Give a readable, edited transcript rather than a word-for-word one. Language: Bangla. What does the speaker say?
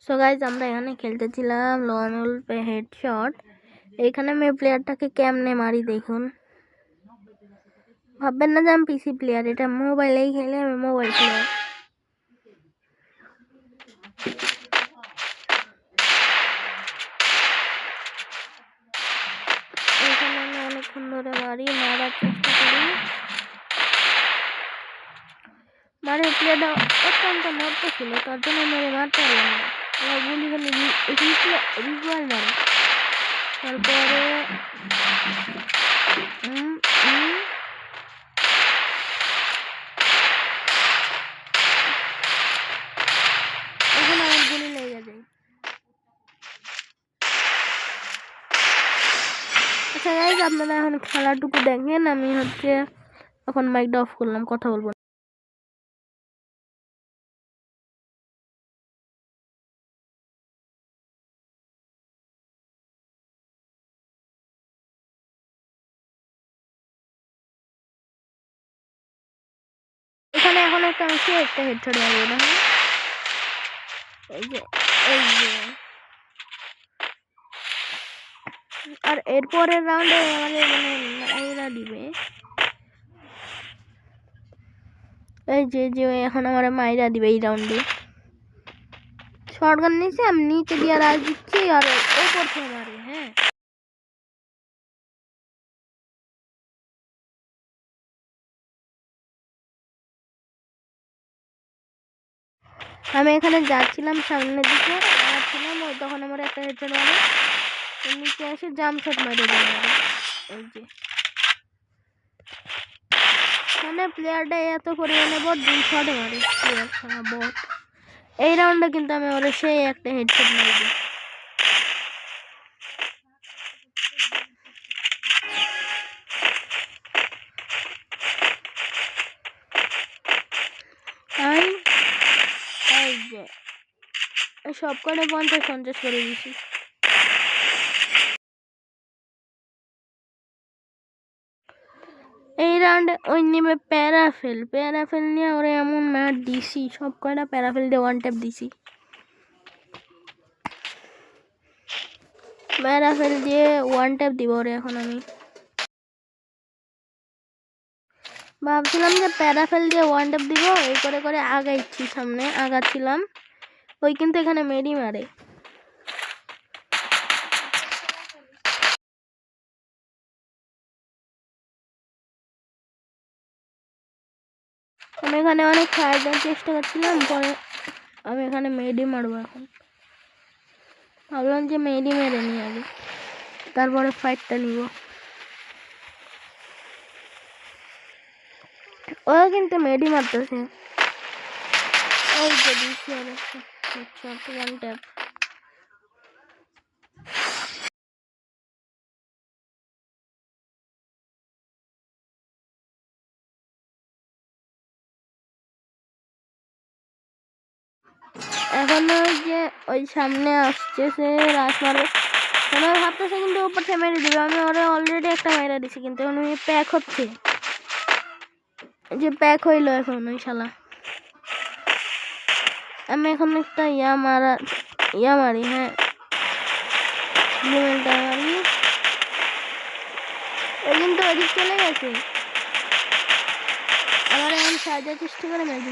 সো গাইজ আমরা এখানে খেলতেছিলাম লোন উল্পে হেডশট। এইখানে আমি প্লেয়ারটাকে কেমনে মারি দেখুন। ভাববেন না যে আমি পিসি প্লেয়ার, এটা মোবাইলেই খেলে, আমি মোবাইল প্লেয়ার। এখানে আমি অনেকক্ষণ ধরে মারার চেষ্টা করি। মানে প্লেয়ারটা অত্যন্ত মর্ত ছিল, তার জন্য মেরে মারতে পারলাম না। আমার গুলিখানে রিকোয়ার মারে। তারপরে এখানে আমার গুলি লেগে যায়। আচ্ছা গাইজ, আপনারা এখন খেলাটুকু দেখেন। আমি এখন মাইকটা অফ করলাম, কথা বলবো। এখানে এখন একটা হেডশট মারবো না। এই যে আর এরপরের রাউন্ডে আমাদের এরা দিবে। এই যে এখন আমার মাইরা দিবে এই রাউন্ডে। শটগান নিচে আমি নিচে দিয়ে রাজ দিচ্ছি আর ওপর থেকে মারে। হ্যাঁ, আমি এখানে যাচ্ছিলাম সামনের দিকে, যাচ্ছিলাম তখন আমার একটা হেডশট মারে, নিচে এসে জাম্প শট মেরে দেয়। এই যে মানে প্লেয়ারটা এত পরিমাণে বট, 2 শট মারে প্লেয়ার বট। এই রাউন্ডে কিন্তু আমি ওরা সেই একটা হেডশট মেরে দিই। সব করে 50-50 করে দিছি। এই রাউন্ডে ওই নেবে প্যারাফেল নিয়ে ওরা এমন ম্যাচ দিছি, সব কয়টা প্যারাফেল দিয়ে 1 ট্যাপ দিছি। প্যারাফেল দিয়ে 1 ট্যাপ দিব ওরে। এখন আমি ভাবছিলাম যে প্যারাফেল দিয়ে 1 ট্যাপ দিব, এই করে করে আগাচ্ছি, সামনে আগাচ্ছিলাম। ওই কিন্তু এখানে মেডি মারে। আমি এখানে অনেক ফায়ার দেওয়ার চেষ্টা করছিলাম, পরে আমি এখানে মেডি মারবো। এখন ভাবলাম যে মেডি মেরে নিই আগে, তারপরে ফাইটটা নিব। ও কিন্তু মেডি মারতেছে। এই যে দিচ্ছি অনেকটা হেডশট, 1 ট্যাপ। এখন ওই যে ওই সামনে আসছে, সে রাশ মারবে। আমি ভাবতেছে কিন্তু উপর থেকে মেরে দিবে। আমি ওরা অলরেডি একটা মেরে দিছি, কিন্তু এখন প্যাক হচ্ছে, যে প্যাক হইলো এখন ওই শালা। আমি এখন একটা ইয়া মারি। হ্যাঁ, ব্লুমেলটা মারি। ওই কিন্তু ওদিক চলে গেছে। আমার এখন সাহায্য চেষ্টা করে ম্যাচ